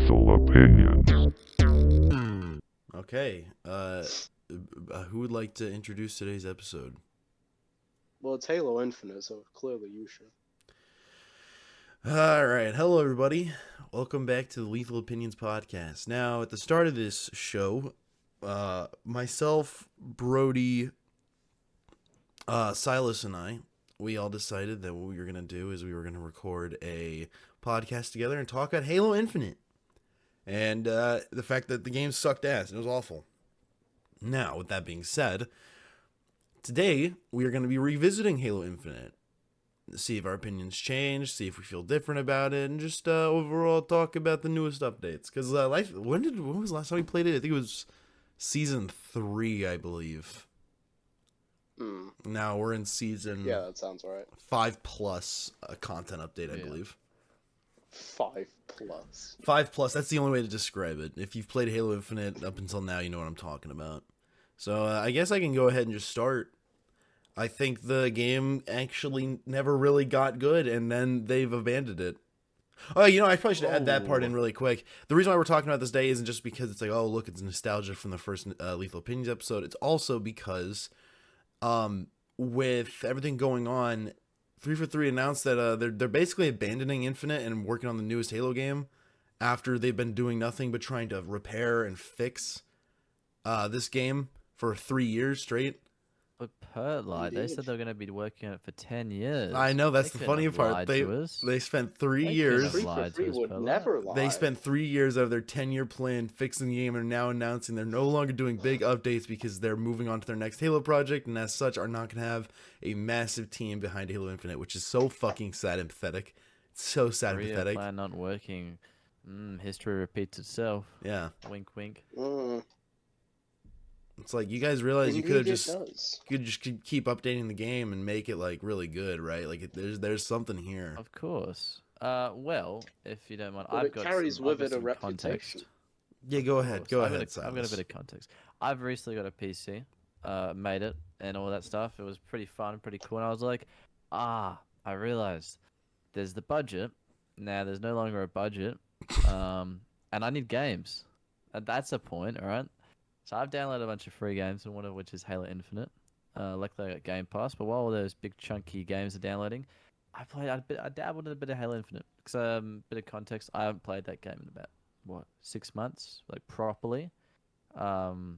Lethal Opinion. Okay, who would like to introduce today's episode? Well, it's Halo Infinite, so clearly you should. Alright, hello everybody. Welcome back to the Lethal Opinions podcast. Now, at the start of this show, myself, Brody, Sylas, and I, we all decided that what we were going to do is we were going to record a podcast together and talk about Halo Infinite. And the fact that the game sucked ass. It was awful. Now, with that being said, today we are going to be revisiting Halo Infinite. See if our opinions change, see if we feel different about it, and just overall talk about the newest updates. Because when was the last time we played it? I think it was Season 3, I believe. Now we're in Season... Yeah, that sounds right. 5 plus content update, I believe. 5 plus. 5 plus, that's the only way to describe it. If you've played Halo Infinite up until now, you know what I'm talking about. So I guess I can go ahead and just start. I think the game actually never really got good, and then they've abandoned it. Oh, I probably should add that part in really quick. The reason why we're talking about this day isn't just because it's like, oh, look, it's nostalgia from the first Lethal Opinions episode. It's also because with everything going on, 343 announced that they're basically abandoning Infinite and working on the newest Halo game after they've been doing nothing but trying to repair and fix this game for 3 years straight. But Pertlight, they said they were going to be working on it for 10 years. I know, that's the funny part. They spent 3 years. 343 would never lie. They spent 3 years out of their 10-year plan fixing the game and are now announcing they're no longer doing big updates because they're moving on to their next Halo project, and as such are not going to have a massive team behind Halo Infinite, which is so fucking sad and pathetic. It's so sad and pathetic. Plan not working. History repeats itself. Yeah. Wink, wink. It's like, you guys realize you could just keep updating the game and make it like really good, right? Like there's something here. Of course. Well, if you don't mind, But I've it got carries with it a some reputation. context. Yeah, go ahead. Go ahead, I've got a bit of context. I've recently got a PC, made it, and all that stuff. It was pretty fun, pretty cool. And I was like, I realized there's the budget. Now there's no longer a budget, and I need games. And that's a point, all right? So I've downloaded a bunch of free games, and one of which is Halo Infinite. Luckily I got Game Pass, but while all those big chunky games are downloading, I dabbled in a bit of Halo Infinite. Because a bit of context, I haven't played that game in about 6 months, like properly. And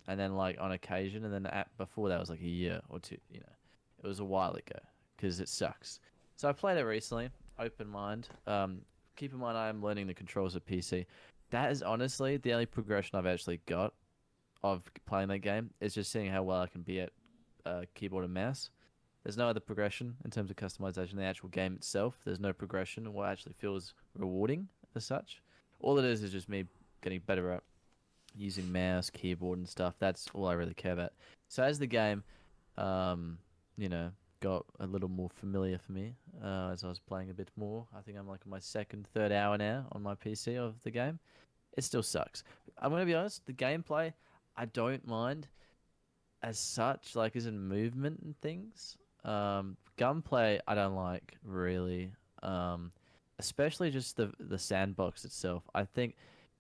then like on occasion, and then before that was like a year or two. It was a while ago because it sucks. So I played it recently, open mind. Keep in mind I am learning the controls of PC. That is honestly the only progression I've actually got of playing that game. Is just seeing how well I can be at keyboard and mouse. There's no other progression in terms of customization. The actual game itself, there's no progression. What actually feels rewarding as such. All it is just me getting better at using mouse, keyboard, and stuff. That's all I really care about. So as the game, got a little more familiar for me as I was playing a bit more. I think I'm like on my second, third hour now on my PC of the game. It still sucks. I'm going to be honest, the gameplay, I don't mind as such, like as in movement and things. Gunplay, I don't like really. Especially just the sandbox itself. I think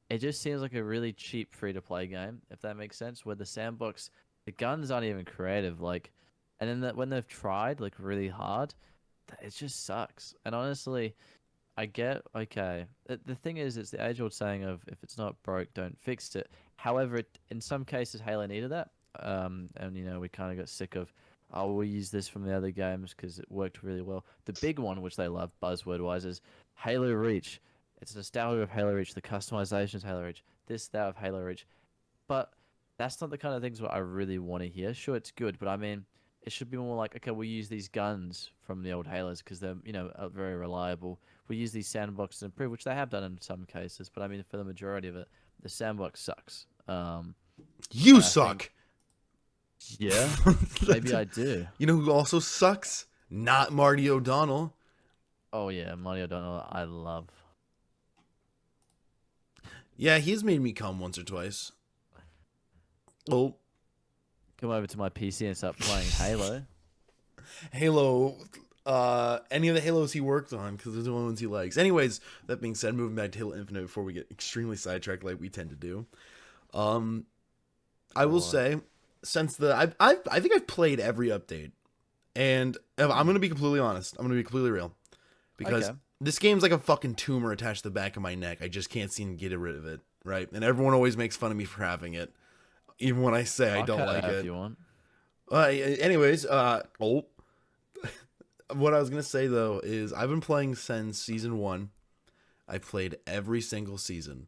it just seems like a really cheap free-to-play game, if that makes sense, where the sandbox, the guns aren't even creative, like, and then when they've tried, like, really hard, it just sucks. And honestly, I get, okay, the thing is, it's the age-old saying of, if it's not broke, don't fix it. However, in some cases, Halo needed that, and, we kind of got sick of, we'll use this from the other games because it worked really well. The big one, which they love, buzzword-wise, is Halo Reach. It's nostalgia of Halo Reach. The customization is Halo Reach. This, that of Halo Reach. But that's not the kind of things what I really want to hear. Sure, it's good, but I mean, it should be more like, okay, we'll use these guns from the old Halos because they're, are very reliable. We use these sandboxes and improve, which they have done in some cases. But I mean, for the majority of it, the sandbox sucks. You suck. Yeah, maybe I do. You know who also sucks? Not Marty O'Donnell. Oh yeah, Marty O'Donnell, I love. Yeah, he's made me come once or twice. Oh. Come over to my PC and start playing Halo. Halo, any of the Halos he worked on because those are the only ones he likes. Anyways, that being said, moving back to Halo Infinite before we get extremely sidetracked like we tend to do. I will say, since I think I've played every update, and I'm gonna be completely honest. I'm gonna be completely real, because this game's like a fucking tumor attached to the back of my neck. I just can't seem to get rid of it, right? And everyone always makes fun of me for having it, even when I say I don't like it. If you want. Anyways, what I was gonna say though is I've been playing since season 1. I played every single season,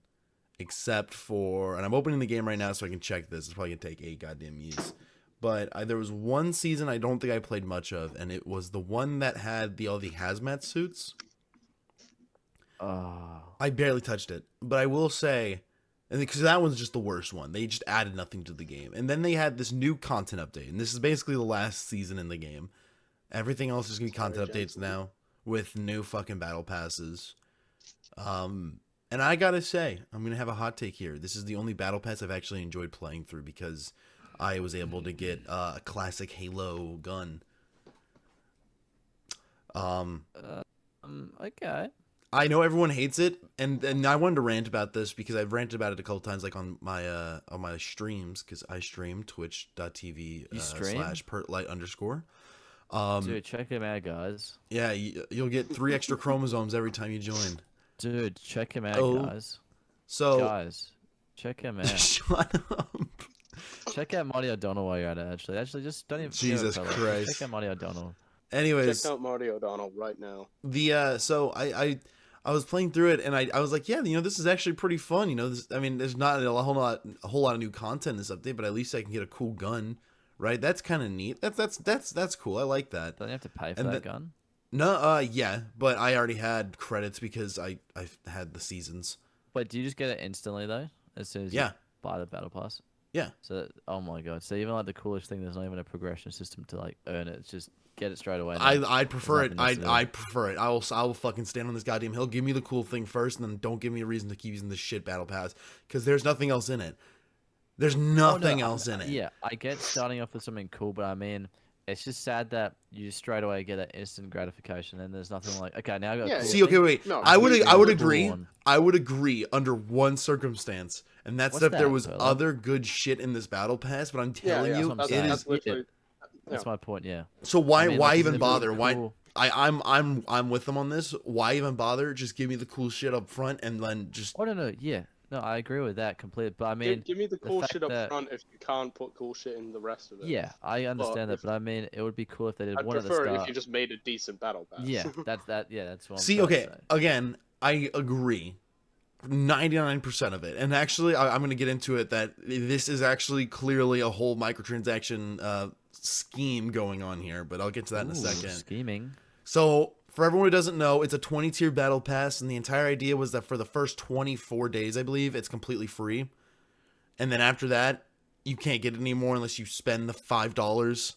except for, and I'm opening the game right now so I can check this. It's probably gonna take 8 goddamn years. But there was one season I don't think I played much of, and it was the one that had all the hazmat suits. I barely touched it, but I will say, and because that one's just the worst one, they just added nothing to the game. And then they had this new content update, and this is basically the last season in the game. Everything else is gonna be content updates now with new fucking battle passes. And I gotta say, I'm gonna have a hot take here. This is the only battle pass I've actually enjoyed playing through because I was able to get a classic Halo gun. Okay. I know everyone hates it, and I wanted to rant about this because I've ranted about it a couple times, like on my streams, because I stream twitch.tv /pertlight_. Dude, check him out, guys. Yeah, you'll get 3 extra chromosomes every time you join. Dude, check him out, guys. So guys, check him out. Shut up. Check out Marty O'Donnell while you're at it. Actually, just don't even. Jesus Christ. Check out Marty O'Donnell. Anyways, check out Marty O'Donnell right now. So I was playing through it, and I was like, yeah, this is actually pretty fun. There's not a whole lot of new content in this update, but at least I can get a cool gun, right? That's kind of neat. That's cool. I like that. Don't you have to pay for that gun? No, yeah, but I already had credits because I had the seasons. Wait, do you just get it instantly though? As soon as you buy the battle pass? Yeah. So, oh my god. So even like the coolest thing, there's not even a progression system to like earn it. It's just get it straight away. I prefer it. I prefer it. I will fucking stand on this goddamn hill. Give me the cool thing first, and then don't give me a reason to keep using this shit battle pass because there's nothing else in it. There's nothing else in it. Yeah, I get starting off with something cool, but I mean, it's just sad that you straight away get that instant gratification, and there's nothing like, okay, now I got. See, okay, wait. No, I would agree. I would agree under one circumstance, and that's if there was other good shit in this battle pass. But I'm telling you, that's my point. Yeah. So why even bother? Why? I'm with them on this. Why even bother? Just give me the cool shit up front, and then just. I don't know. Yeah. No, I agree with that completely. But I mean, give me the cool shit up front if you can't put cool shit in the rest of it. Yeah, I understand that, but I mean, it would be cool if they did one at the start. I'd prefer if you just made a decent battle pass. Yeah, that's what I'm See, okay, again, I agree. 99% of it, and actually, I'm going to get into it that this is actually clearly a whole microtransaction scheme going on here, but I'll get to that in a second. Scheming. So, for everyone who doesn't know, it's a 20-tier battle pass, and the entire idea was that for the first 24 days, I believe, it's completely free. And then after that, you can't get it anymore unless you spend the $5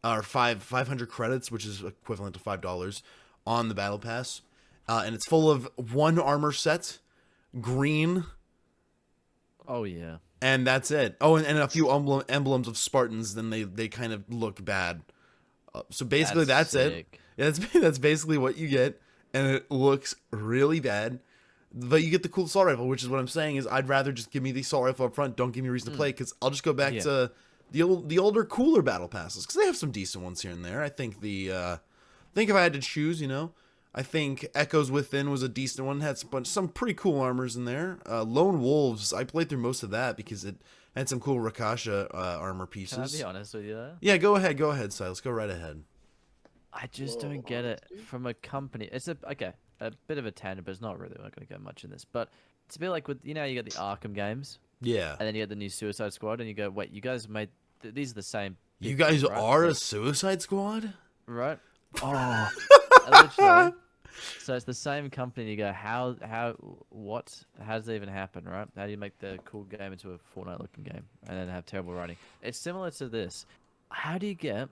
or 500 credits, which is equivalent to $5 on the battle pass. And it's full of 1 armor set, green. Oh, yeah. And that's it. Oh, and a few emblems of Spartans, then they kind of look bad. So basically, that's it. Yeah, that's basically what you get, and it looks really bad. But you get the cool assault rifle, which is what I'm saying is I'd rather just give me the assault rifle up front. Don't give me a reason to play because I'll just go back to the older, cooler battle passes because they have some decent ones here and there. I think if I had to choose, I think Echoes Within was a decent one. Had some pretty cool armors in there. Lone Wolves, I played through most of that because it had some cool Rakasha armor pieces. Can I be honest with you though? Yeah, go ahead, Sylas. Go right ahead. I just don't get it from a company. It's a bit of a tangent, but it's not really. I'm not going to go much in this, but it's a bit like with you got the Arkham games, yeah, and then you get the new Suicide Squad, and you go, wait, you guys made these are the same. You guys are a Suicide Squad, right? Oh, literally. So it's the same company. And you go, how does that even happen, right? How do you make the cool game into a Fortnite-looking game, and then have terrible writing? It's similar to this. How do you get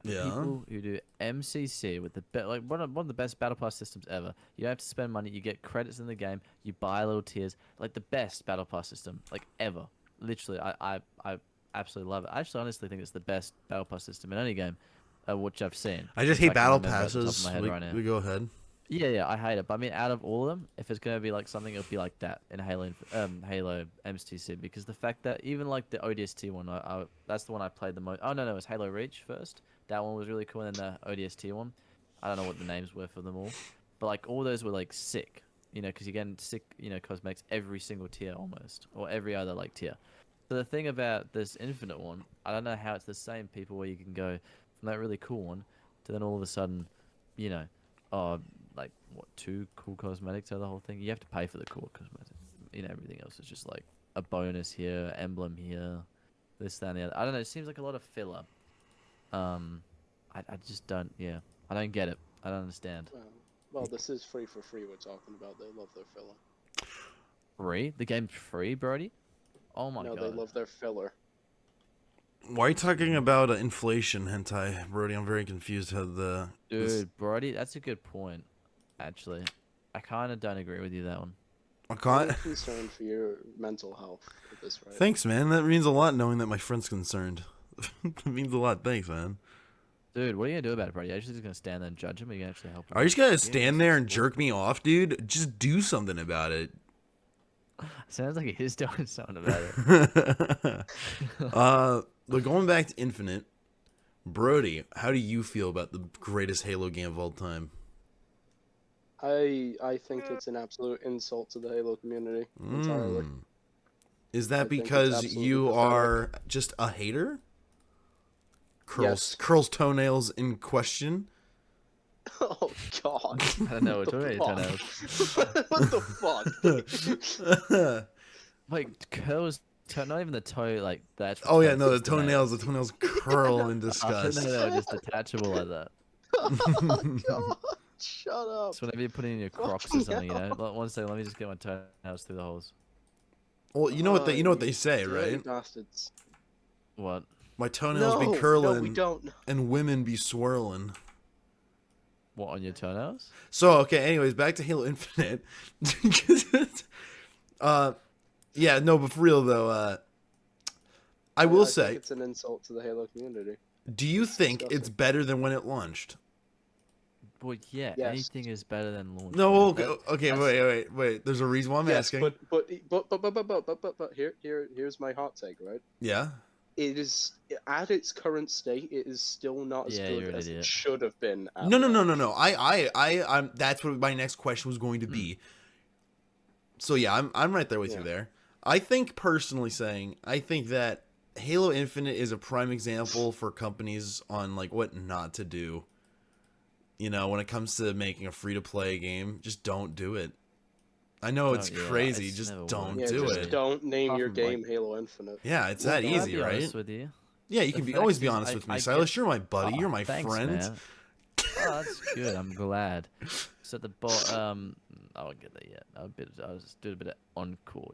people who do MCC with the one of the best battle pass systems ever? You don't have to spend money. You get credits in the game. You buy little tiers. Like the best battle pass system like ever. Literally, I absolutely love it. I actually honestly think it's the best battle pass system in any game. which I've seen. I just which hate can battle remember at the top of passes. my head right now. We go ahead. Yeah, I hate it. But I mean, out of all of them, if it's gonna be like something, it'll be like that in Halo MSTC, because the fact that even like the ODST one, that's the one I played the most. Oh no, it was Halo Reach first. That one was really cool, and then the ODST one. I don't know what the names were for them all, but like all those were like sick, because you're getting sick, cosmetics every single tier almost, or every other like tier. So the thing about this Infinite one, I don't know how it's the same people where you can go from that really cool one to then all of a sudden, you know, oh, like what, 2 cool cosmetics out of the whole thing. You have to pay for the cool cosmetics. Everything else is just like a bonus here, emblem here, this, that, and the other. I don't know. It seems like a lot of filler. I just don't. Yeah, I don't get it. I don't understand. Well, this is free for free. We're talking about. They love their filler. Free? The game's free, Brody? Oh my No, god. they love their filler. Why are you talking about inflation, hentai, Brody? I'm very confused how Dude, Brody, that's a good point. Actually, I kind of don't agree with you that one. I I'm can't. concerned for your mental health with this, right? Thanks, man. That means a lot knowing that my friend's concerned. It means a lot. Thanks, man. Dude, what are you gonna do about it, Brody? Are you just gonna stand there and judge him, or are you gonna actually help him? Are you just gonna You're stand do there some and support. jerk me off, dude? Just do something about it. Sounds like he's doing something about it. But going back to Infinite, Brody, how do you feel about the greatest Halo game of all time? I think it's an absolute insult to the Halo community entirely. Is I that think it's because absolutely you pathetic. are just a hater? Yes. Curls toenails in question. Oh God! I don't know. What What are the you fuck? toenails? What the fuck? Like curls, not even the toe. Like the actual. Oh yeah, toes, no, the just toenails curl in I didn't disgust. know they were just detachable like that. Oh God! Shut up! So whenever you're putting in your Crocs or Fucking something, hell. Like, one second, let me just get my toenails through the holes. Well, you know what they say, dirty right? bastards. What? My toenails be No, curling we don't. and women be swirling. What, on your toenails? So okay, anyways, back to Halo Infinite. Yeah, no, but for real though, I will I think say, it's an insult to the Halo community. do you It's think it's disgusting. better than when it launched? Well, yeah, Yes. anything is better than launch. No, man. okay, That's- wait. There's a reason why I'm Yes, asking. but here's my hot take, right? Yeah. It is at its current state, it is still not as Yeah, good you're an as it idiot. should have been. At No. launch. I'm. That's what my next question was going to be. So yeah, I'm right there with you Yeah. there. I think personally saying, I think that Halo Infinite is a prime example for companies on like what not to do. When it comes to making a free to play game, just don't do it. I know it's Yeah, crazy, it's just never don't Yeah, worked, do just it. don't name Apart your from, like- game Halo Infinite. Yeah, it's Well that done. Can I easy, be right? honest with you? Yeah, you The can always fact be is, honest with me, I Sylas. get- You're my buddy. Oh, You're my thanks, friend. man. Oh, that's good. I'm glad. So the I won't get there yet. I was doing a bit of encore,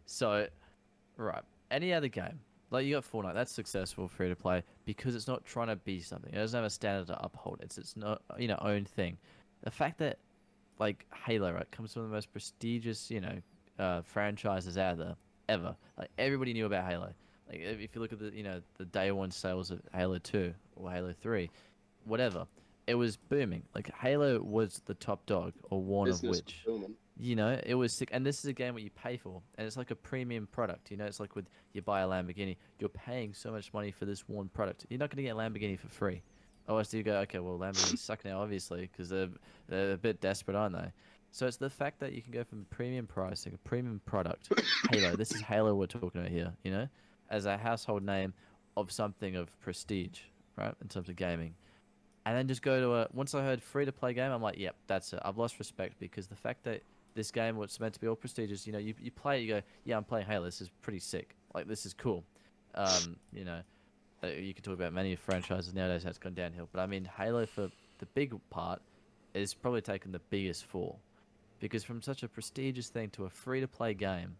So, right. Any other game, like you got Fortnite, that's successful free to play because it's not trying to be something. It doesn't have a standard to uphold. It's not own thing. The fact that like Halo, right, comes from the most prestigious franchises out there ever. Like everybody knew about Halo. Like if you look at the day one sales of Halo 2 or Halo 3, whatever, it was booming. Like Halo was the top dog, or one of Business which. booming. It was sick. And this is a game that you pay for, and it's like a premium product. It's like with you buy a Lamborghini, you're paying so much money for this one product. You're not going to get a Lamborghini for free. Otherwise, you go, okay, well, Lamborghinis suck now, obviously, because they're a bit desperate, aren't they? So it's the fact that you can go from premium pricing, a premium product, Halo. This is Halo we're talking about here, as a household name of something of prestige, right, in terms of gaming. And then just go to once I heard free to play game, I'm like, yep, that's it. I've lost respect because the fact that this game was meant to be all prestigious, you play it, you go, yeah, I'm playing Halo. This is pretty sick. Like, this is cool. You can talk about many franchises nowadays how it's gone downhill. But I mean, Halo, for the big part, is probably taken the biggest fall. Because from such a prestigious thing to a free to play game,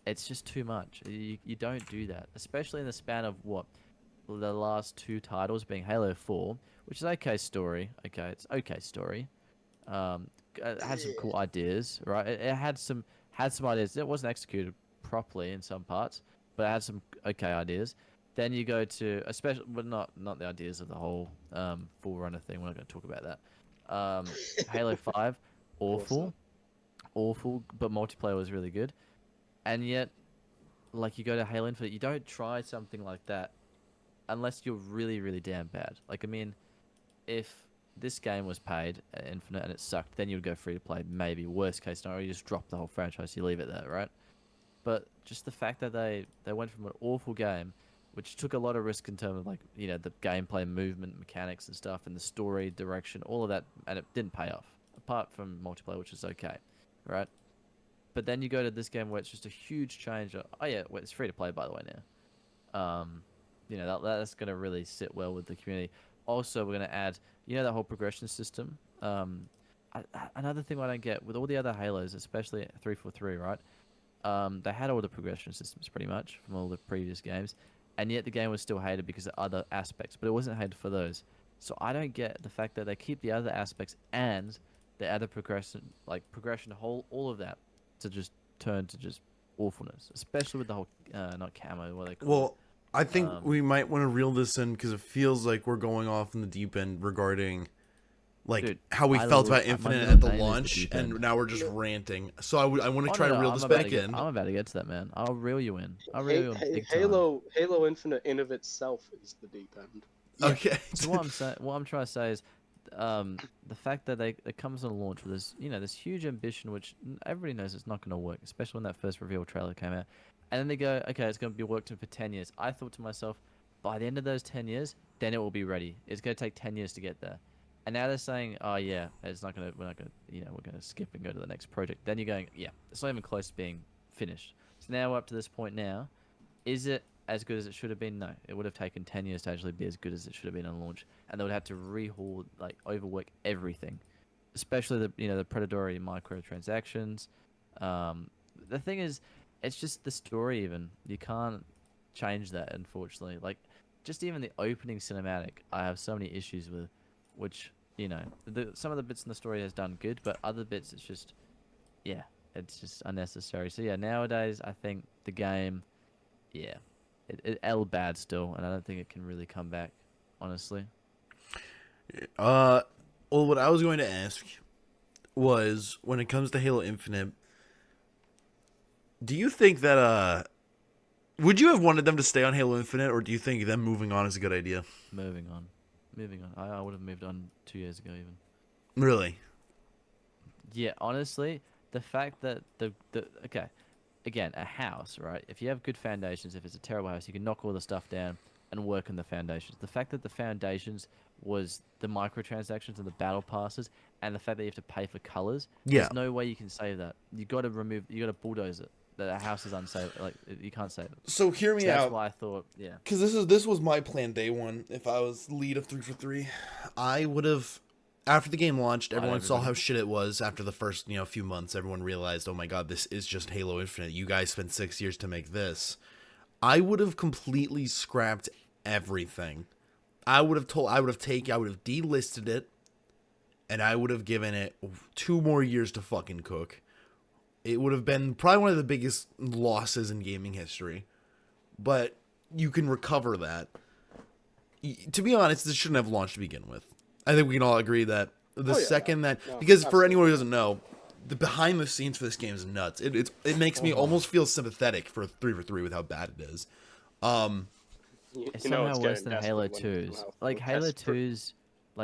it's just too much. You don't do that. Especially in the span of what? The last 2 titles being Halo 4, which is okay story. Okay, it's okay story. It had some cool ideas, right? It had some ideas. It wasn't executed properly in some parts, but it had some okay ideas. Then you go to especially, but not the ideas of the whole Forerunner thing. We're not going to talk about that. Halo 5, course not. awful, but multiplayer was really good. And yet, like you go to Halo Infinite, you don't try something like that unless you're really, really damn bad. Like I mean, if this game was paid at Infinite and it sucked, then you'd go free to play. Maybe worst case scenario, you just drop the whole franchise, you leave it there, right? But just the fact that they went from an awful game, which took a lot of risk in terms of like the gameplay, movement, mechanics and stuff, and the story direction, all of that, and it didn't pay off. Apart from multiplayer, which is okay, right? But then you go to this game where it's just a huge change. Oh yeah, well, it's free to play by the way now. That's gonna really sit well with the community. Also, we're gonna add that whole progression system. Another thing I don't get with all the other Halos, especially 343, right? They had all the progression systems pretty much from all the previous games, and yet the game was still hated because of other aspects, but it wasn't hated for those. So I don't get the fact that they keep the other aspects and they add the progression, all of that to just turn to just awfulness, especially with the whole not camo, what they call Well, I think Um, we might want to reel this in because it feels like we're going off in the deep end regarding like Dude, how we my felt little- about my Infinite middle at the name is the launch, deep and end. now we're just ranting. So I want to Oh, try no, to no, reel I'm this about back to get, in. I'm about to get to that, man. I'll reel you in. I'll reel you in big time. Halo Infinite in of itself is the deep end. Yeah. Okay. So what I'm trying to say is, the fact that it comes on launch with this huge ambition, which everybody knows it's not going to work, especially when that first reveal trailer came out, and then they go, okay, it's going to be worked on for 10 years. I thought to myself, by the end of those 10 years, then it will be ready. It's going to take 10 years to get there. And now they're saying, oh yeah, we're not going to, we're going to skip and go to the next project. Then you're going, yeah, it's not even close to being finished. So now we're up to this point now. Is it as good as it should have been? No. It would have taken 10 years to actually be as good as it should have been on launch. And they would have to rehaul, overwork everything. Especially the predatory microtransactions. The thing is, it's just the story even. You can't change that, unfortunately. Like, just even the opening cinematic, I have so many issues with, which, some of the bits in the story has done good, but other bits, it's just, yeah, it's just unnecessary. So yeah, nowadays, I think the game, yeah, it L bad still, and I don't think it can really come back, honestly. Well, what I was going to ask was when it comes to Halo Infinite, do you think that would you have wanted them to stay on Halo Infinite, or do you think them moving on is a good idea? Moving on. I would have moved on 2 years ago even. Really? Yeah, honestly, the fact that okay, again, a house, right? If you have good foundations, if it's a terrible house, you can knock all the stuff down and work on the foundations. The fact that the foundations was the microtransactions and the battle passes, and the fact that you have to pay for colors, Yeah. there's no way you can save that. You got to bulldoze it. The house is unsafe. Like you can't save it. So hear me So that's out. why I thought, yeah. Because this was my plan day one. If I was lead of 343, I would have, after the game launched, everyone saw how shit it was. After the first few months, everyone realized, oh my god, this is just Halo Infinite. You guys spent 6 years to make this. I would have completely scrapped everything. I would have delisted it, and I would have given it 2 more years to fucking cook. It would have been probably one of the biggest losses in gaming history. But you can recover that. To be honest, this shouldn't have launched to begin with. I think we can all agree that because for anyone who doesn't know, the behind the scenes for this game is nuts. It makes me almost feel sympathetic for 343 with how bad it is. It's somehow worse than Halo 2's. Like Halo 2's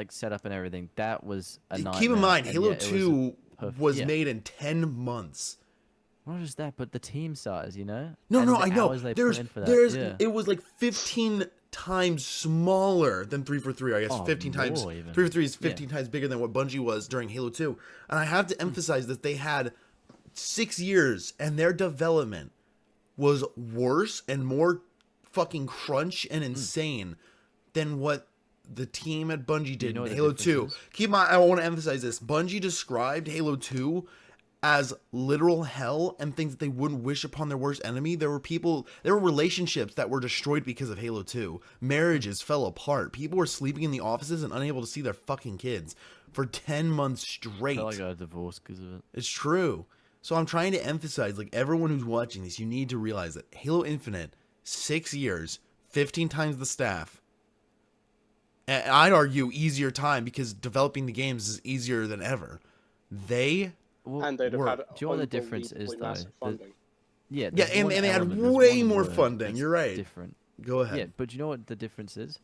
setup and everything, that was a nightmare. Keep in mind, Halo yet 2 was yeah. made in 10 months. Not just that, but the team size, No, And no, the I know. hours they put in for that. Yeah. It was like 15 times smaller than 343. I guess Oh, 15 times. more even. 343 is 15 times bigger than what Bungie was during Halo 2. And I have to emphasize that they had 6 years, and their development was worse and more fucking crunch and insane than what the team at Bungie did in Halo 2. Keep in mind, I want to emphasize this. Bungie described Halo 2 as literal hell and things that they wouldn't wish upon their worst enemy. There were relationships that were destroyed because of Halo 2. Marriages fell apart. People were sleeping in the offices and unable to see their fucking kids for 10 months straight. I felt like I got divorced because of it. It's true. So I'm trying to emphasize, everyone who's watching this, you need to realize that Halo Infinite, 6 years, 15 times the staff. And I'd argue easier time because developing the games is easier than ever. They Well, And they'd have were. had do you know what the difference is unbelievably though? massive funding. Yeah, Yeah, there's and one they had element, there's way one more word funding. that's You're right. different. Go ahead. Yeah, but you know what the difference is?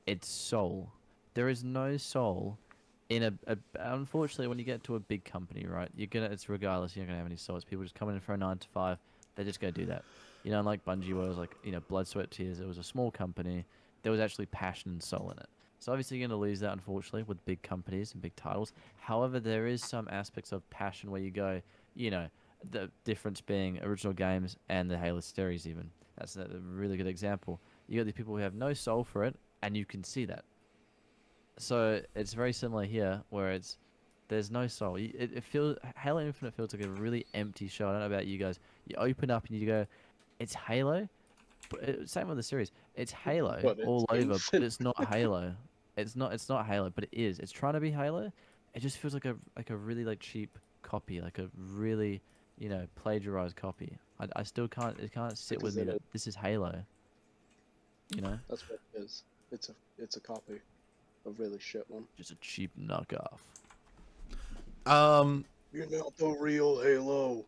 It's soul. There is no soul in a unfortunately when you get to a big company, right? It's regardless, you're not gonna have any soul. It's people just coming in for a 9 to 5, they just go do that. You know, like Bungie where it was like, blood, sweat, tears, it was a small company. There was actually passion and soul in it. So obviously you're gonna lose that unfortunately with big companies and big titles. However, there is some aspects of passion where you go, you know, the difference being original games and the Halo series even. That's a really good example. You got these people who have no soul for it, and you can see that. So it's very similar here, where there's no soul. It feels Halo Infinite feels like a really empty show. I don't know about you guys. You open up and you go, it's Halo, but same with the series. It's Halo But all it's over, but infinite. it's not Halo. It's not. It's not Halo, but it is. It's trying to be Halo. It just feels like a really like cheap copy, like a really plagiarized copy. I still can't. It can't sit with Because me it that is. this is Halo. You know, That's what it is. It's a copy. A really shit one. just a cheap knockoff. Um, You're not the real Halo.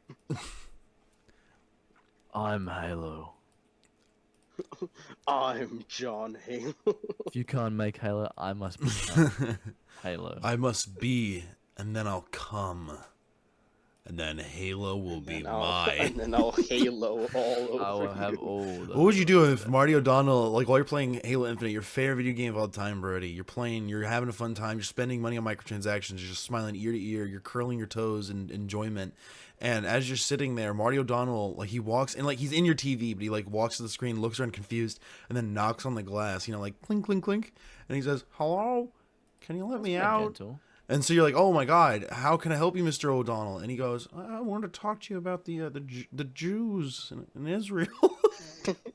I'm Halo. I'm John Halo. If you can't make Halo, I must be Halo. I must be, and then I'll come. And then Halo will be and mine. then I'll Halo all over I will have you. all the. What would you do if Marty O'Donnell, like while you're playing Halo Infinite, your favorite video game of all time, Brody? You're playing, you're having a fun time, you're spending money on microtransactions, you're just smiling ear to ear, you're curling your toes in enjoyment. And as you're sitting there, Marty O'Donnell, like he walks and like he's in your TV, but he like walks to the screen, looks around confused, and then knocks on the glass, like clink, clink, clink, and he says, "Hello, can you let me Quite out?" gentle. And so you're like, "Oh my God, how can I help you, Mr. O'Donnell?" And he goes, "I wanted to talk to you about the Jews in Israel."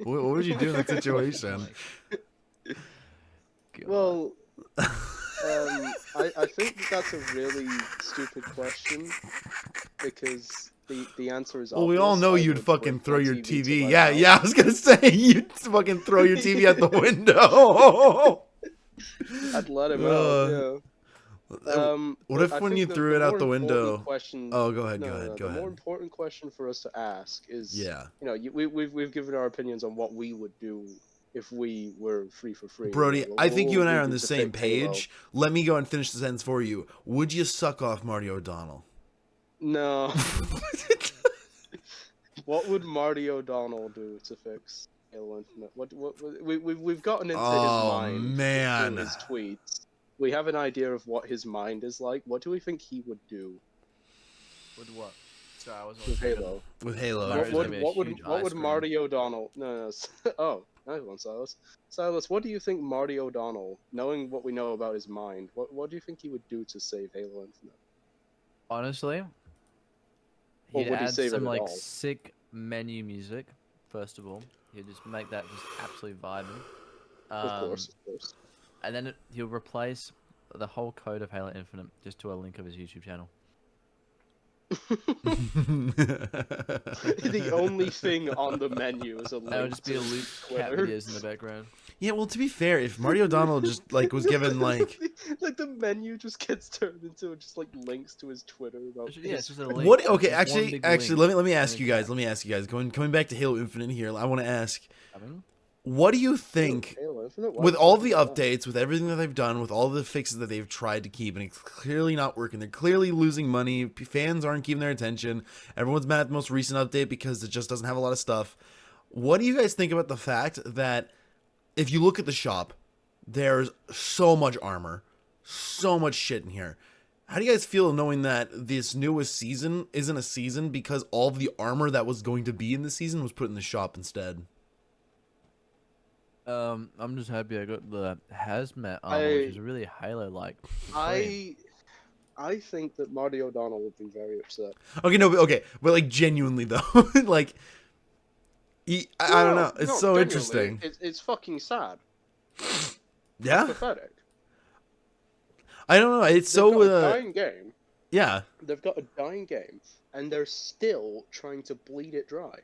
What would you do in that situation? God. Well, I think that's a really stupid question because the answer is Well, obvious. we all know I you'd would fucking break throw my your to TV. let Yeah, out. yeah, I was gonna say you'd fucking throw your TV out the window. I'd let him out. Yeah. What But if I when think you the threw it out more the important window? question. Oh, go ahead, No, go no, ahead, no. go The more ahead. important question for us to ask is, Yeah, we've given our opinions on what we would do if we were free for free. Brody, I What think you would and I we are on do the to same fix Halo? page. Let me go and finish the sentence for you. Would you suck off Marty O'Donnell? No. What would Marty O'Donnell do to fix Halo Infinite? We've gotten into his Oh mind through man. his tweets. We have an idea of what his mind is like. What do we think he would do With what? Sorry, I was with Halo? With Halo. Mario- What gonna would be a what would huge what ice would cream. Marty O'Donnell? No. Oh, nice one, Silas. Silas, what do you think Marty O'Donnell, knowing what we know about his mind, what do you think he would do to save Halo Infinite? Honestly, Or he'd would he add save some it at like all? sick menu music. First of all, he'd just make that just absolutely vibing. Of course, of course. And then he'll replace the whole code of Halo Infinite just to a link of his YouTube channel. The only thing on the menu is a link That would just be to a loop cat Twitter. videos in the background. Yeah, well, to be fair, if Marty O'Donnell just like was given like like the menu just gets turned into just like links to his Twitter about Yeah, it's his just a link. what? Okay, Just one actually, big actually, link let me and ask a you guys. cat. Let me ask you guys. Coming back to Halo Infinite here, I want to ask, I mean, what do you think? Halo Infinite? Why With would all you the do that? updates, with everything that they've done, with all the fixes that they've tried to keep, and it's clearly not working. They're clearly losing money. Fans aren't keeping their attention. Everyone's mad at the most recent update because it just doesn't have a lot of stuff. What do you guys think about the fact that if you look at the shop, there's so much armor, so much shit in here? How do you guys feel knowing that this newest season isn't a season because all of the armor that was going to be in the season was put in the shop instead? I'm just happy I got the hazmat armor, which is really Halo-like. I think that Marty O'Donnell would be very upset. Okay, no, but okay, but like genuinely though, like, I don't know. It's so genuinely, interesting. It's fucking sad. Yeah, Pathetic. I don't know. It's They've got so a dying game. yeah. They've got a dying game, and they're still trying to bleed it dry.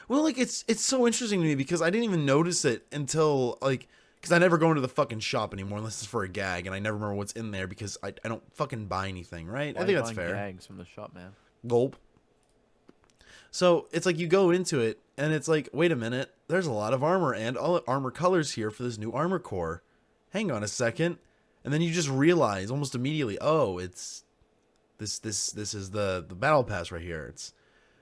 Well, like it's so interesting to me because I didn't even notice it until like because I never go into the fucking shop anymore unless it's for a gag, and I never remember what's in there because I don't fucking buy anything, right? Why I are think you that's buying fair. gags from the shop, man? Gulp. So it's like you go into it and it's like, wait a minute, there's a lot of armor and all armor colors here for this new armor core. Hang on a second, and then you just realize almost immediately, oh, it's this is the battle pass right here. It's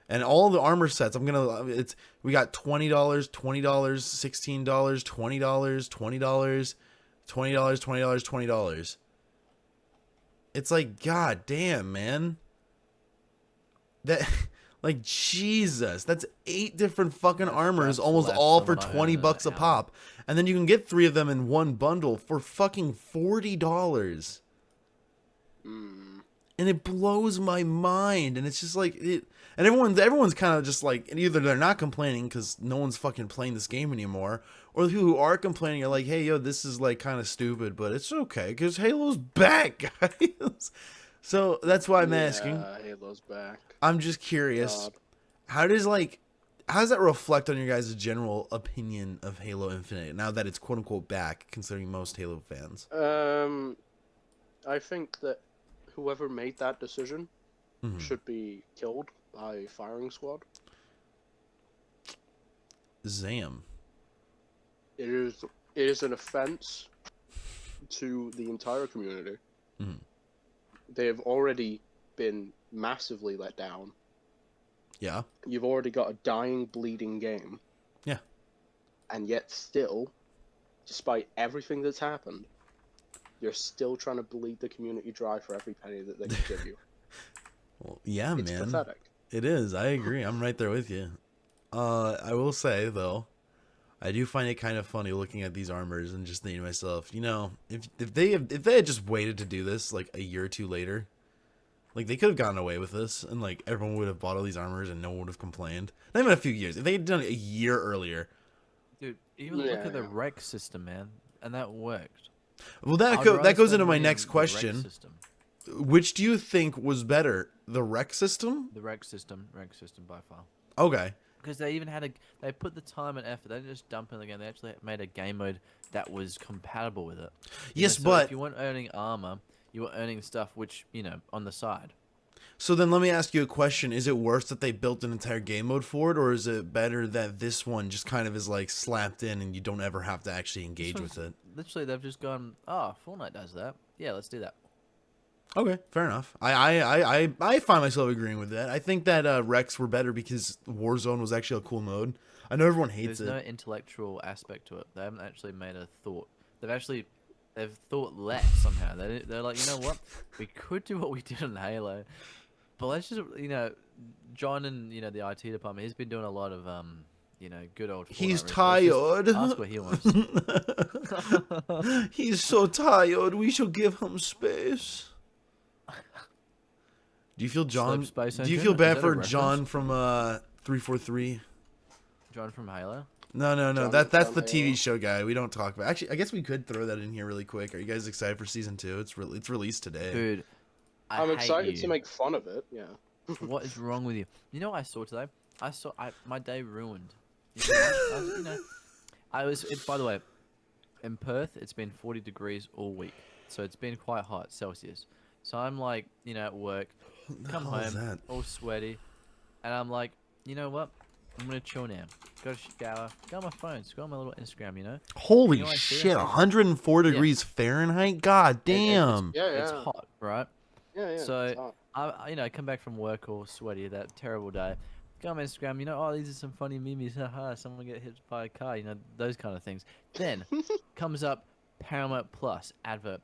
and all the armor sets. We got $20, $20, $16, $20, $20, $20, $20, $20. It's like, god damn, man. That like Jesus, that's 8 different fucking That armors, straps almost less all than for what I heard 20 in bucks a an hour. pop. And then you can get 3 of them in one bundle for fucking $40. Mm. And it blows my mind, and it's just like it, and everyone's kind of just like, either they're not complaining because no one's fucking playing this game anymore, or the people who are complaining are like, hey yo, this is like kind of stupid, but it's okay because Halo's back, guys. So that's why I'm asking. Yeah, Halo's back. I'm just curious, God. how does that reflect on your guys' general opinion of Halo Infinite now that it's quote unquote back, considering most Halo fans? I think that whoever made that decision Mhm. should be killed by firing squad. Zam. It is an offense to the entire community. Mhm. They have already been massively let down. Yeah. You've already got a dying, bleeding game. Yeah. And yet still, despite everything that's happened, you're still trying to bleed the community dry for every penny that they can give you. Well, yeah, It's man. pathetic. It is. I agree. I'm right there with you. I will say though, I do find it kind of funny looking at these armors and just thinking to myself, you know, if they had just waited to do this like a year or two later, like they could have gotten away with this and like everyone would have bought all these armors and no one would have complained. Not even a few years. If they had done it a year earlier. Dude, even look at the rec system, man, and that worked. Well, I'd that rather goes spend into my money next on the rec question. system. Which do you think was better, the rec system? The rec system by far. Okay. Because they even had they put the time and effort. They didn't just dump in the game. They actually made a game mode that was compatible with it. Yes, so but if you weren't earning armor, you were earning stuff which on the side. so then let me ask you a question. Is it worse that they built an entire game mode for it, or is it better that this one just kind of is like slapped in and you don't ever have to actually engage with it? Literally, they've just gone, oh, Fortnite does that. Yeah, let's do that. Okay, fair enough. I find myself agreeing with that. I think that Rex were better because Warzone was actually a cool mode. I know everyone hates There's no it. intellectual aspect to it. They haven't actually made a thought. They've thought less somehow. They're like, you know what? We could do what we did in Halo, but let's just, John and the IT department. He's been doing a lot of good old. He's Fortnite research. tired. Just ask what he wants. He's so tired. We should give him space. Do you feel John? Space Do you Engine? feel Is bad that a for reference? John from 343? John from Halo. No. John That's from the TV Halo. show guy. We don't talk about. Actually, I guess we could throw that in here really quick. Are you guys excited for season 2? It's released today. Dude, I'm hate excited you. to make fun of it. Yeah. What is wrong with you? You know what I saw today? My day ruined. By the way, in Perth, it's been 40 degrees all week. So it's been quite hot, Celsius. So I'm like, at work, come hell is home, that? all sweaty. And I'm like, you know what? I'm going to chill now. Go to shower, go on my phone, scroll on my little Instagram, Holy You know, I see shit! that. 104 degrees Fahrenheit. God damn. Yeah, It's yeah. hot, right? Yeah. So it's hot. I come back from work all sweaty that terrible day. Go on Instagram, oh, these are some funny memes. Haha, someone get hit by a car, those kind of things. Then comes up Paramount Plus advert,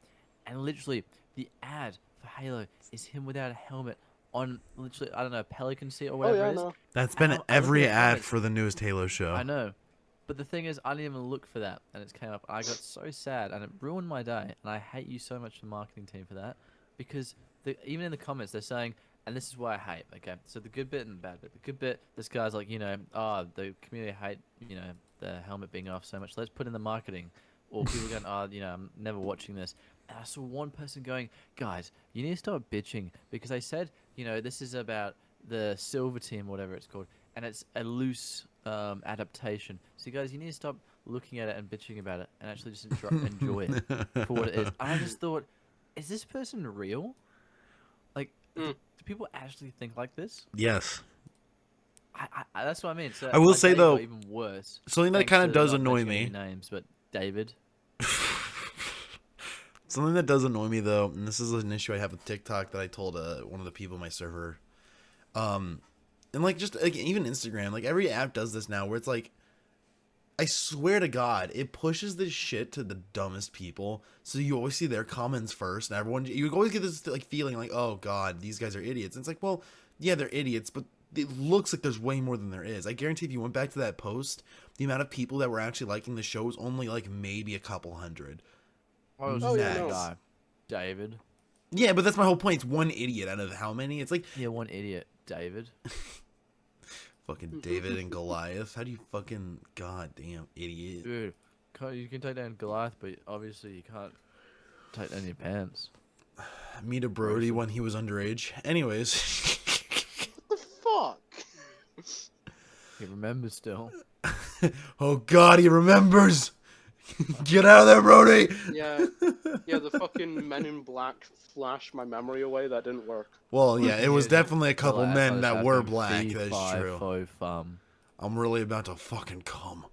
and literally the ad for Halo is him without a helmet on literally I don't know Pelican seat or whatever Oh yeah, it is. no. That's been I look every at the ad comments. for the newest Halo show. I know, but the thing is, I didn't even look for that, and it came up. I got so sad, and it ruined my day. And I hate you so much, the marketing team, for that, because even in the comments they're saying. And this is why I hate, okay? So the good bit and the bad bit. The good bit, this guy's like, the community hate, the helmet being off so much. Let's put in the marketing. Or people going, I'm never watching this. And I saw one person going, guys, you need to stop bitching. Because they said, this is about the silver team, whatever it's called. and it's a loose adaptation. So guys, you need to stop looking at it and bitching about it, and actually just enjoy it for what it is. I just thought, is this person real? Like, do people actually think like this? Yes. That's what I mean. So I will my say day got though, even worse. something that Thanks kind to of does not annoy mentioning me. any names, but David. Something that does annoy me though, and this is an issue I have with TikTok that I told one of the people in my server, and like just like even Instagram, like every app does this now, where it's like, I swear to God, it pushes this shit to the dumbest people. So you always see their comments first, and everyone, you always get this like feeling like, oh God, these guys are idiots. And it's like, well, yeah, they're idiots, but it looks like there's way more than there is. I guarantee if you went back to that post, the amount of people that were actually liking the show was only like maybe a couple hundred. Oh, yeah, that no. guy, David. Yeah, but that's my whole point. It's one idiot out of how many? It's like Yeah, one idiot, David. fucking David and Goliath. How do you fucking goddamn idiot? Dude, you can take down Goliath, but obviously you can't take down your pants. Meet a Brody when he was underage. Anyways. What the fuck? He remembers still. Oh God, he remembers. Get out of there, Brody. Yeah, the fucking Men in Black flash my memory away. That didn't work. Well, yeah, it was Yeah, definitely a couple Goliath men was that were having black. fee, That's fi, true. fo, fum. I'm really about to fucking come.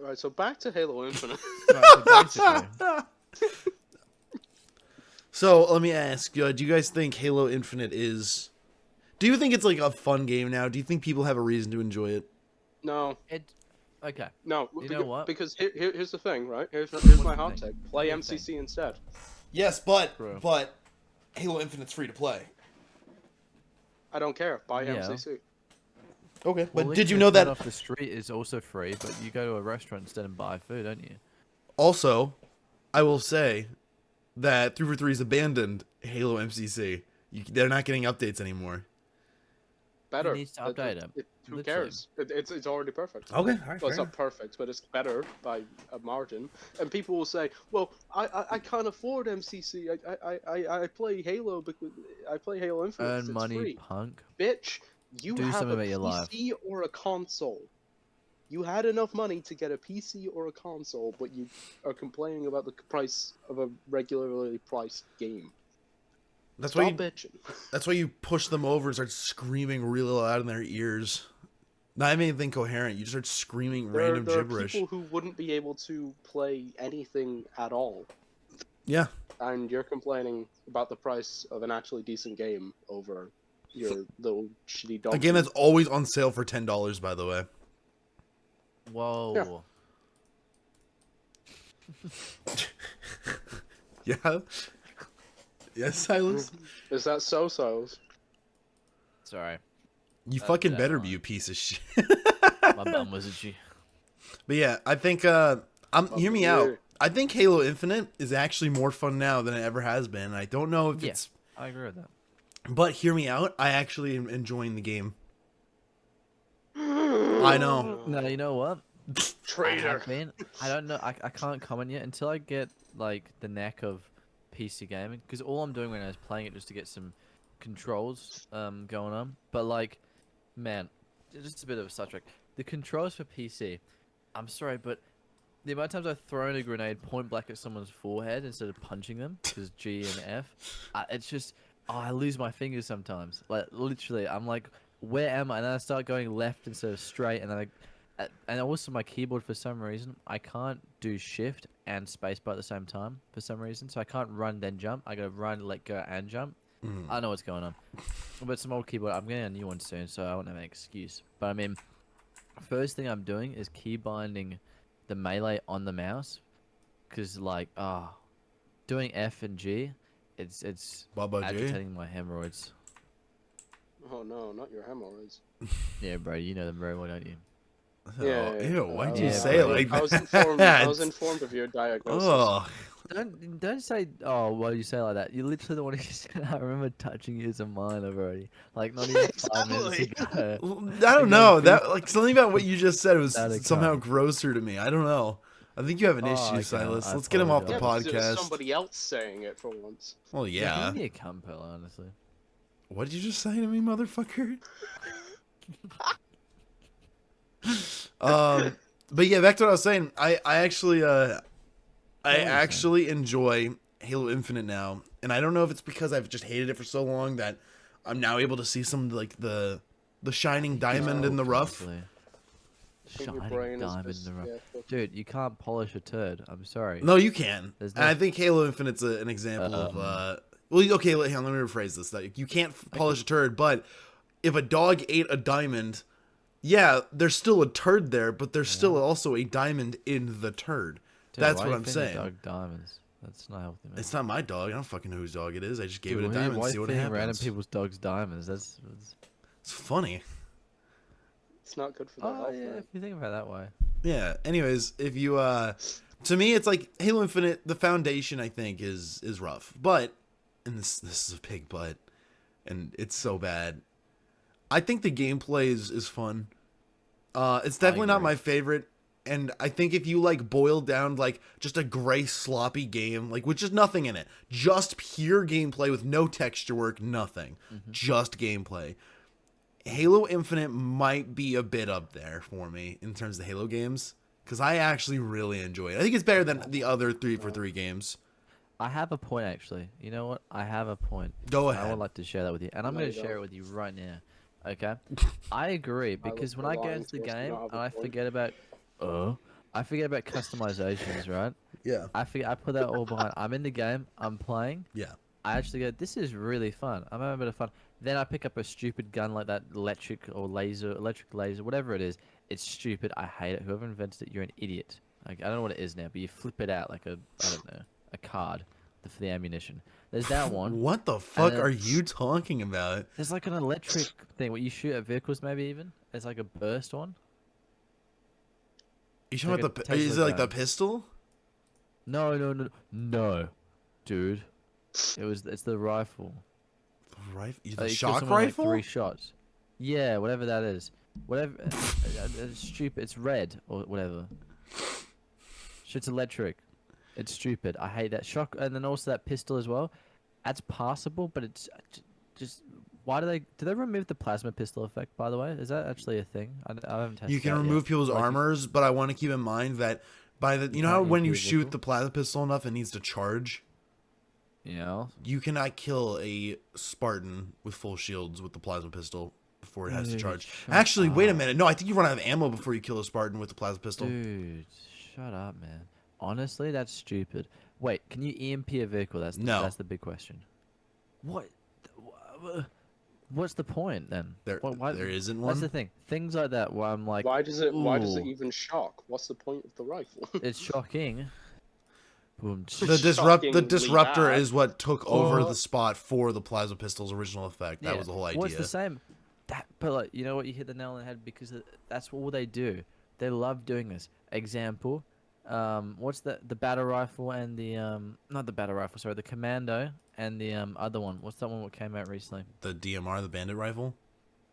Alright, so back to Halo Infinite. Right, so basically, So let me ask, do you guys think Halo Infinite is? Do you think it's like a fun game now? Do you think people have a reason to enjoy it? No, okay. no. You know what? Because here's the thing, right? Here's my the hot thing? take. Play What do you MCC instead. Yes, but True. Halo Infinite's free to play. I don't care. Buy Yeah. MCC. Okay, but Well, did you Lincoln know Food that off the street is also free, but you go to a restaurant instead and buy food, don't you? also? I will say that 343's abandoned Halo MCC. They're not getting updates anymore. Better. needs to update it. Who Literally. cares? It's already perfect. Okay, all right. Well, it's not perfect, but it's better by a margin. And people will say, "Well, I can't afford MCC. I play Halo because I play Halo Infinite. Earn It's money, free." punk. Bitch, you Do have something a about your life. PC or a console. You had enough money to get a PC or a console, but you are complaining about the price of a regularly priced game. That's Stop why you, bitching. that's why you push them over and start screaming really loud in their ears. Not even anything coherent. You just start screaming random There are gibberish. people who wouldn't be able to play anything at all, Yeah. and you're complaining about the price of an actually decent game over your little shitty dog. A game food. that's always on sale for $10, by the way. Whoa. Yeah. Yes, Silas. Is that so-sos? Sorry. You That's fucking that better one. be, you piece of shit. My bum was itchy. But yeah, I think hear me out. I think Halo Infinite is actually more fun now than it ever has been. I don't know if Yeah. it's, I agree with that. but hear me out. I actually am enjoying the game. I know. No, you know what? I Traitor. have been. I don't know. I can't comment yet until I get like the knack of PC gaming, because all I'm doing right now is playing it just to get some controls going on. But like, man, just a bit of a sidetrack. The controls for PC. I'm sorry, but the amount of times I've thrown a grenade point blank at someone's forehead instead of punching them, because G and F, it's just, I lose my fingers sometimes. Like literally, I'm like, where am I? And then I start going left instead of straight, and then and also my keyboard, for some reason, I can't do shift and spacebar at the same time for some reason. So I can't run then jump. I gotta run, let go, and jump. I don't know what's going on. But it's an old keyboard. I'm getting a new one soon, so I won't have an excuse. But I mean, first thing I'm doing is key binding the melee on the mouse, because like, doing F and G, it's Baba G. agitating my hemorrhoids. Oh no, not your hemorrhoids. Yeah, bro, you know them very well, don't you? Yeah. Oh, ew, why'd you Yeah, say it bro. like that? I was informed of your diagnosis. Oh, Don't say, oh, well, you say it like that. You literally the one who said, I remember touching you as a minor already. Like, not even 5 minutes Exactly. ago. I don't know. That like something about what you just said was That a somehow cunt. grosser to me. I don't know. I think you have an Oh, issue, okay, Silas. I Let's get him off the Yeah, apologize. because it was podcast. somebody else saying it for once. Well, Yeah. yeah. Give me a cunt, Pearl, honestly. What did you just say to me, motherfucker? But yeah, back to what I was saying. I actually enjoy Halo Infinite now, and I don't know if it's because I've just hated it for so long that I'm now able to see some like the shining diamond in the rough. I think your Shining brain is diamond in just, the rough. yeah, fuck. Dude, you can't polish a turd. I'm sorry. No, you can. There's And I think Halo Infinite's an example of. Well, okay, let me rephrase this. Like, you can't polish a turd, but if a dog ate a diamond, yeah, there's still a turd there, but there's still also a diamond in the turd. Dude, That's why what you I'm feeding your saying. dog diamonds. That's not healthy, man. It's not my dog. I don't fucking know whose dog it is. I just gave Dude, it a diamond why and see you what feeding happens. random people's dogs diamonds? That's It's funny. It's not good for their oh health, yeah, man. if you think about it that way. Yeah. Anyways, if you to me it's like Halo Infinite, the foundation I think is rough. But and this is a big but, and it's so bad. I think the gameplay is fun. It's definitely not agree. my favorite, and I think if you like boil down like just a gray sloppy game, like with just nothing in it, just pure gameplay with no texture work, nothing. Just gameplay. Halo Infinite might be a bit up there for me in terms of Halo games, because I actually really enjoy it. I think it's better than the other 343 games. I have a point actually. You know what? I have a point. Go I ahead. would like to share that with you, and I'm No, going you to share it don't. with you right now. Okay? I agree because when I go lying into the to us, you game don't have and a I point. forget about, customizations, right? Yeah. I put that all behind. I'm in the game. I'm playing. Yeah. I actually go, this is really fun. I'm having a bit of fun. Then I pick up a stupid gun like that, electric laser, whatever it is. It's stupid. I hate it. Whoever invented it, you're an idiot. Like, I don't know what it is now, but you flip it out like I don't know, a card for the ammunition. There's that one. What the fuck then- are you talking about? There's like an electric thing where you shoot at vehicles, maybe even. It's like a burst one. You talking Like about a the? Is it Tesla like the gun. pistol? No, dude. It's the rifle. The rifle? The You kill shock someone with, rifle? Like 3 shots. Yeah, whatever that is. Whatever. It's stupid. It's red or whatever. Shit's electric. It's stupid. I hate that shock, and then also that pistol as well. That's passable, but it's just. Why do they remove the plasma pistol effect? By the way, is that actually a thing? I haven't tested. You can that remove yet. people's Like, armors, but I want to keep in mind that by the you know can't how when EMP you a shoot vehicle? the plasma pistol enough, it needs to charge. You know. You cannot kill a Spartan with full shields with the plasma pistol before it has to Dude, charge. shut Actually, wait a up. minute. No, I think you run out of ammo before you kill a Spartan with the plasma pistol. Dude, shut up, man. Honestly, that's stupid. Wait, can you EMP a vehicle? No. That's the big question. What? What's the point then? There isn't That's one. the thing. Things like that where I'm like, Why does it Ooh. even shock? What's the point of the rifle? it's shocking. Boom. The shockingly disruptor bad. is what took over Oh. the spot for the plasma pistol's original effect. That Yeah. was the whole Well, it's idea. the same. But like, you know what? You hit the nail on the head because that's all they do. They love doing this. Example, what's the battle rifle and the not the battle rifle, sorry, the commando and the other one. What's that one that came out recently? The DMR, the bandit rifle.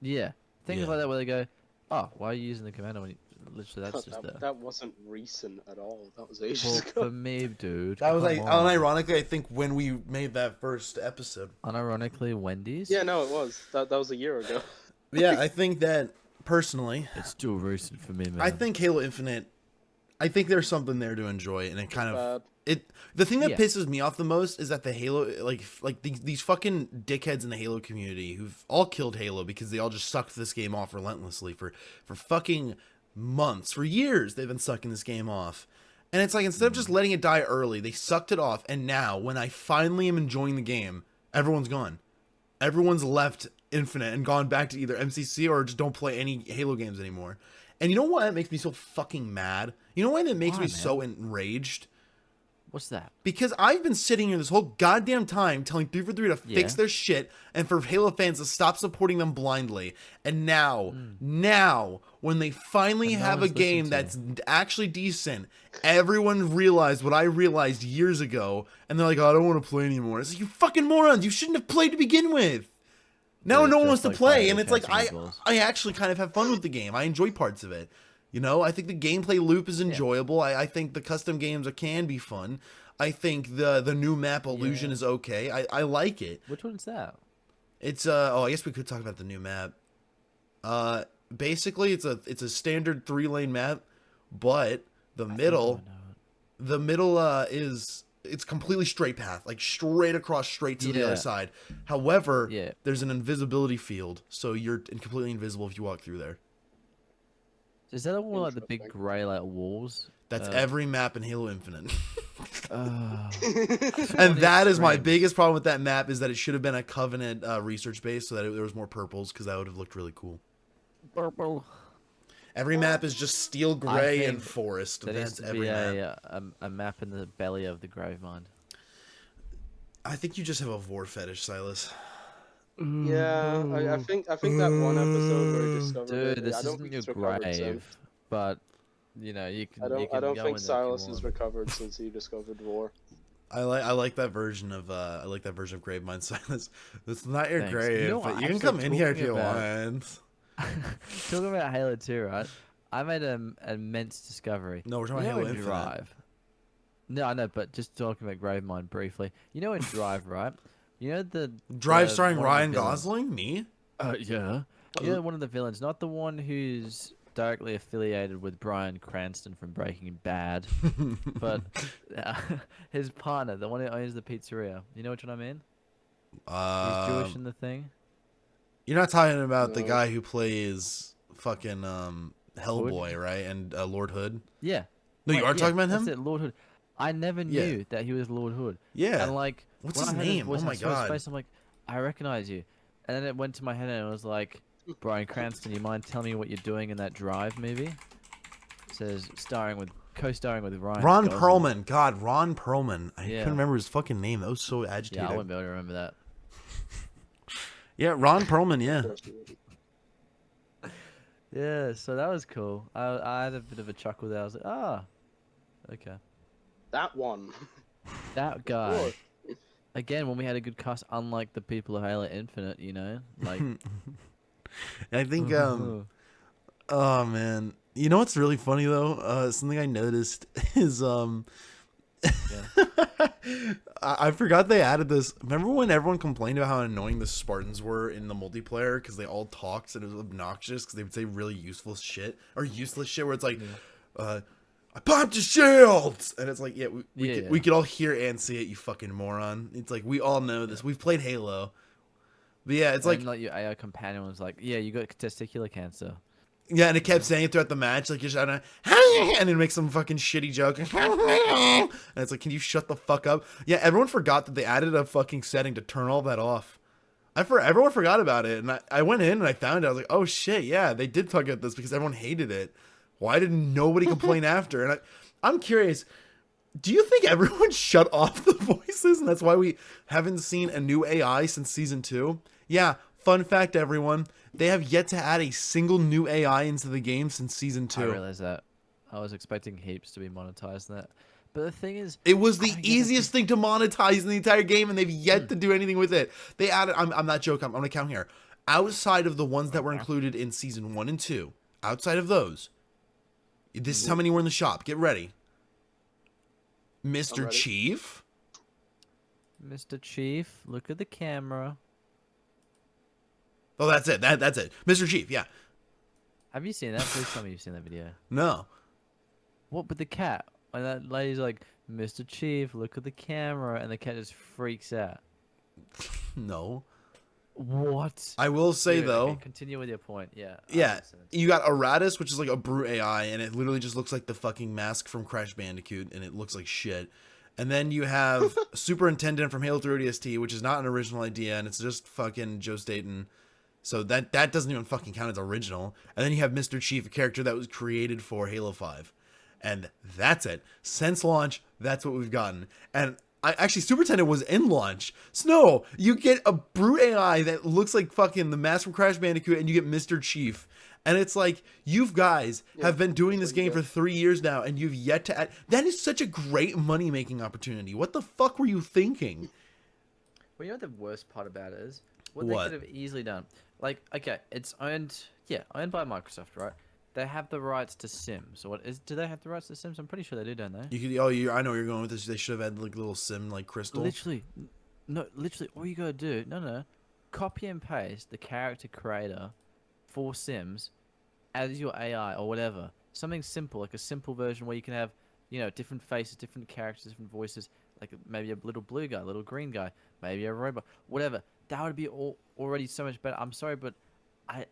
Yeah, things Yeah. like that where they go, oh, why are you using the commando when you, literally that's just there. that wasn't recent at all. That was ages Well, ago. for me, dude. That was come like, on. unironically, I think when we made that first episode. Unironically, Wendy's. Yeah, no, it was. That was a year ago. Yeah, I think that personally, It's still recent for me, man. I think Halo Infinite, I think there's something there to enjoy, and it kind of Bad. The thing that Yeah. pisses me off the most is that the Halo like these fucking dickheads in the Halo community who've all killed Halo because they all just sucked this game off relentlessly for fucking months, for years they've been sucking this game off. And it's like, instead of just letting it die early, they sucked it off, and now when I finally am enjoying the game, everyone's gone. Everyone's left Infinite and gone back to either MCC or just don't play any Halo games anymore. And you know what makes me so fucking mad? You know why that makes Why, me man? so enraged? What's that? Because I've been sitting here this whole goddamn time telling 343 to fix Yeah. their shit and for Halo fans to stop supporting them blindly. And now, when they finally And no have a one's game listened that's actually decent, everyone realized what I realized years ago, and they're like, oh, I don't want to play anymore. It's like, you fucking morons, you shouldn't have played to begin with. Now Dude, no one just wants to like play, Fire and it's like, Chasing Eagles. I actually kind of have fun with the game. I enjoy parts of it. You know, I think the gameplay loop is enjoyable. I think the custom games can be fun. I think the new map Illusion is okay. I like it. Which one's that? It's I guess we could talk about the new map. Basically it's a standard 3-lane map, but the I think I middle know it. the middle is it's completely straight path, like straight across, straight to the other Yeah, side. However, yeah. there's an invisibility field, so you're completely invisible if you walk through there. Is that all like the big Interesting. grey like walls? That's every map in Halo Infinite. Uh, And on that is my extremes. biggest problem with that map is that it should have been a Covenant research base so that there was more purples because that would have looked really cool. Purple. Every map is just steel gray and think forest. There needs That's to every be map. a map in the belly of the grave mine. I think you just have a vor fetish, Sylas. Yeah, I think that one episode where he discovered Dude, it, I this don't isn't think your it's recovered since. grave, but you know you I can don't go think in there if you Silas has want. recovered since he discovered war. I like that version of Grave Mine Silence. It's not your Thanks. grave, You know but what? you can Actually, come in here if talking you about want. talking about Halo 2, right? I made an immense discovery. No, we're talking You about know Halo in Infinite. Drive. No, I know, but just talking about Gravemind briefly. You know in Drive, right? You know Drive starring one of the Ryan villains. Gosling? Me? Yeah. You know one of the villains, not the one who's directly affiliated with Bryan Cranston from Breaking Bad, but his partner, the one who owns the pizzeria. You know which one I mean? He's Jewish in the thing. You're not talking about the No. guy who plays fucking Hellboy, Hood? right? And Lord Hood. Yeah. No, you Wait, are yeah, talking about that's him? it, Lord Hood. I never Yeah. knew that he was Lord Hood. Yeah. And like What's when his I heard his name? voice Oh and I my saw his god. face, I'm like, I recognize you. And then it went to my head and it was like, Bryan Cranston, you mind telling me what you're doing in that Drive movie? It says co-starring with Ryan Ron Gosling. Perlman. God, Ron Perlman. I Yeah. couldn't remember his fucking name. That was so Yeah, agitated. I wouldn't be able to remember that. Yeah, Ron Perlman, yeah. Yeah, so that was cool. I had a bit of a chuckle there. I was like, okay. That one. That guy. Course. Again, when we had a good cast, unlike the people of Halo Infinite, you know? Like, I think oh man. You know what's really funny though? Something I noticed is yeah. I forgot they added this. Remember when everyone complained about how annoying the Spartans were in the multiplayer because they all talked and it was obnoxious because they would say really useful shit or useless shit where it's like, I popped your shields, and it's like, yeah, we could all hear and see it, you fucking moron. It's like we all know this. We've played Halo, but yeah, it's And like like your AI companion was like, yeah, you got testicular cancer. yeah, and it kept saying it throughout the match, like you're shouting, and it makes some fucking shitty joke, and it's like, can you shut the fuck up? Yeah, everyone forgot that they added a fucking setting to turn all that off. Everyone forgot about it, and I went in and I found it. I was like, oh shit, yeah, they did talk about this because everyone hated it. Why didn't nobody complain after? And I'm curious, do you think everyone shut off the voices, and that's why we haven't seen a new AI since season 2? Yeah, fun fact, everyone. They have yet to add a single new AI into the game since season 2. I realized that. I was expecting heaps to be monetized in that. But the thing is, It was I the don't get easiest thing to monetize in the entire game, and they've yet to do anything with it. They added, I'm not joking, I'm going to count here. Outside of the ones that were included in season 1 and 2, outside of those, this is how many were in the shop. Get ready. Mr. ready. Chief. Mr. Chief, look at the camera. Oh, that's it. That's it. Mr. Chief, yeah. Have you seen that? Please tell me you've seen that video. No. What with the cat? And that lady's like, Mr. Chief, look at the camera, and the cat just freaks out. No. What? I will say, Dude, though. okay, continue with your point. Yeah. Yeah, you got Aratus, which is like a brute AI, and it literally just looks like the fucking mask from Crash Bandicoot, and it looks like shit. And then you have Superintendent from Halo 3 ODST, which is not an original idea, and it's just fucking Joe Staten. So that doesn't even fucking count as original. And then you have Mr. Chief, a character that was created for Halo 5. And that's it. Since launch, that's what we've gotten. And actually, Superintendent was in launch. So no, you get a brute AI that looks like fucking the mask from Crash Bandicoot, and you get Mr. Chief. And it's like, you guys have been doing this game for 3 years now, and you've yet to add... That is such a great money-making opportunity. What the fuck were you thinking? Well, you know what the worst part about it is? What? They could have easily done. Like, okay, it's owned by Microsoft, right? They have the rights to Sims. So do they have the rights to Sims? I'm pretty sure they do, don't they? I know where you're going with this. They should have had like little sim like Crystal. Literally, all you gotta do, no, copy and paste the character creator for Sims as your AI or whatever. Something simple, like a simple version where you can have, different faces, different characters, different voices, like maybe a little blue guy, little green guy, maybe a robot, whatever. That would be already so much better. I'm sorry, but I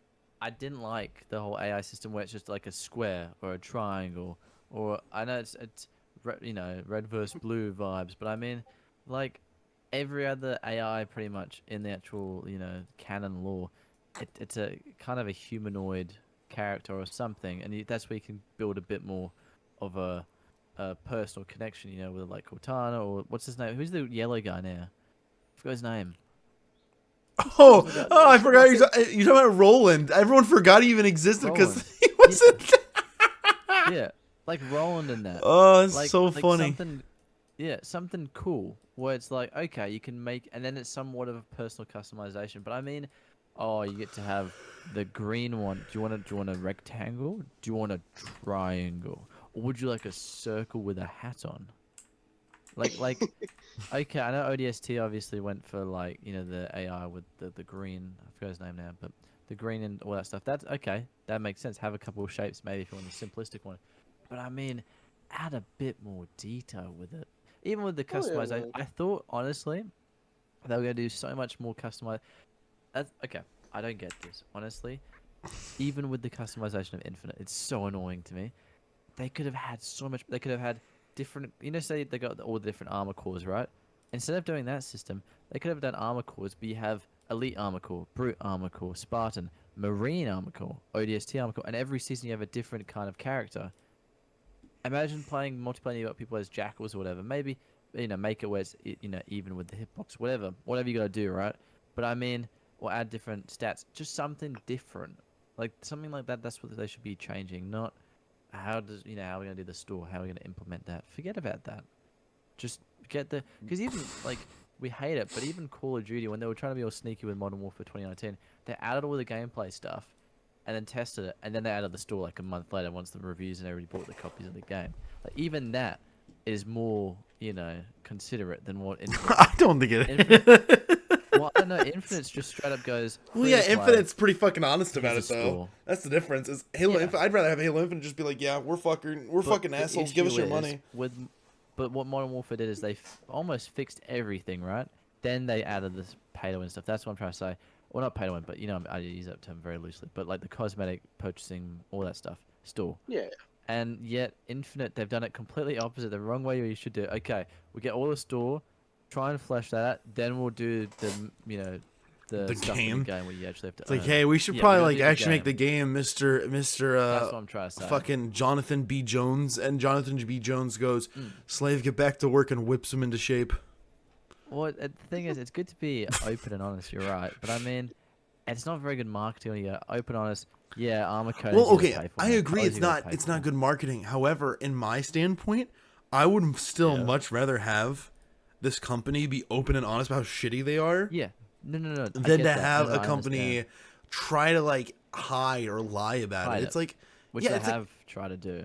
I didn't like the whole AI system where it's just like a square or a triangle, or I know it's red versus blue vibes, but I mean, like every other AI pretty much in the actual canon lore, it's a kind of a humanoid character or something, and that's where you can build a bit more of a personal connection, with like Cortana or what's his name? Who's the yellow guy now? I forgot his name. Oh, Who's the guy? I forgot you're talking about Roland. Everyone forgot he even existed because Roland. he wasn't. Yeah, like Roland in that. Oh, it's Like so funny. something, yeah, something cool where it's like, okay, you can make, and then it's somewhat of a personal customization. But I mean, oh, you get to have the green one. Do you want a rectangle? Do you want a triangle? Or would you like a circle with a hat on? Like, okay, I know ODST obviously went for like, the AI with the green. I forgot his name now, but the green and all that stuff. That's okay. That makes sense. Have a couple of shapes maybe if you want a simplistic one. But I mean, add a bit more detail with it. Even with the Oh, yeah, customization, man. I thought honestly they were gonna do so much more customize. That's okay. I don't get this honestly. Even with the customization of Infinite, it's so annoying to me. They could have had so much. They could have had different. Say they got all the different armor cores, right? Instead of doing that system, they could have done armor cores, but you have elite armor core, brute armor core, Spartan, marine armor core, ODST armor core, and every season you have a different kind of character. Imagine playing multiplayer, you got people as jackals or whatever. Maybe make it where it's even with the hitbox, whatever you gotta do, right? But I mean, or add different stats, just something different, like something like that. That's what they should be changing, not how how are we gonna do the store, how are we gonna implement that. Forget about that. Just get because even like we hate it, but even Call of Duty when they were trying to be all sneaky with Modern Warfare 2019, they added all the gameplay stuff and then tested it, and then they added the store like a month later once the reviews and everybody bought the copies of the game. Like even that is more considerate than what Infinite. I don't think it Infinite well, I don't know. Infinite's just straight up goes. Well, free yeah, to play, Infinite's pretty fucking honest about here's it a though. store. That's the difference. Is Halo Yeah. Infinite? I'd rather have Halo Infinite just be like, yeah, we're fucking The assholes. Give us issue your is money. But what Modern Warfare did is they almost fixed everything, right? Then they added this pay to win stuff. That's what I'm trying to say. Well, not pay to win, but I use that term very loosely. But like the cosmetic purchasing, all that stuff, store. Yeah. And yet Infinite, they've done it completely opposite, the wrong way you should do it. Okay, we get all the store, try and flesh that out, then we'll do the stuff in game? the game where you actually have to. It's like, earn hey, it. we should Yeah, probably gotta like do the actually make game. the game, Mister That's what I'm trying to say. fucking Jonathan B. Jones, and Jonathan B. Jones goes, slave, get back to work, and whips him into shape. Well, the thing is, it's good to be open and honest. You're right, but I mean, it's not very good marketing when you go open, honest. Yeah, armor code. Well, okay, I agree. It's not good marketing. However, in my standpoint, I would still Yeah. much rather have this company be open and honest about how shitty they are Yeah, no. I than get to that. have No, a I company understand. try to like hide or lie about Hide it. it. It's like, Which yeah, they it's like, have tried to do.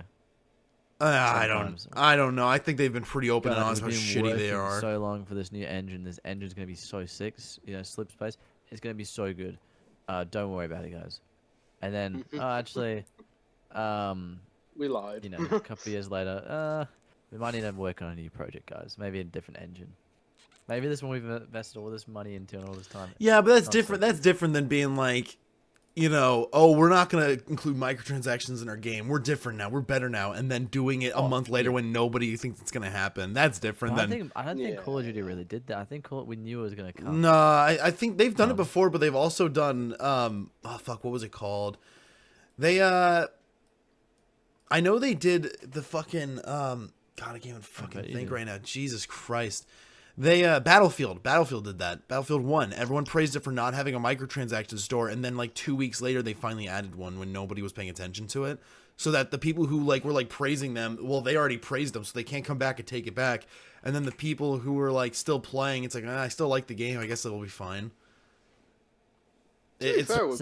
I sometimes. don't know. I think they've been pretty open and God, honest we've how been shitty they working are. so long for this new engine. This engine's gonna be so sick. Slip space. It's gonna be so good. Don't worry about it, guys. And then, actually, We lied. a couple of years later, we might need to work on a new project, guys. Maybe a different engine. Maybe this one we've invested all this money into and all this time. Yeah, but that's Not different. so That's different than being like, oh, we're not going to include microtransactions in our game. We're different now. We're better now. And then doing it a month later yeah. when nobody thinks it's going to happen. That's different But than... I don't think Yeah. Call of Duty really did that. I think we knew it was gonna come. No, I think they've done it Um, before, but they've also done... oh, fuck, what was it called? They, I know they did the fucking... God, I can't even fucking bet you think did. right now. Jesus Christ. They Battlefield did that. Battlefield 1. Everyone praised it for not having a microtransaction store, and then like 2 weeks later they finally added one when nobody was paying attention to it. So that the people who like were like praising them, well, they already praised them, so they can't come back and take it back. And then the people who were like still playing, it's like, I still like the game, I guess it'll be fine. To be It's fair, with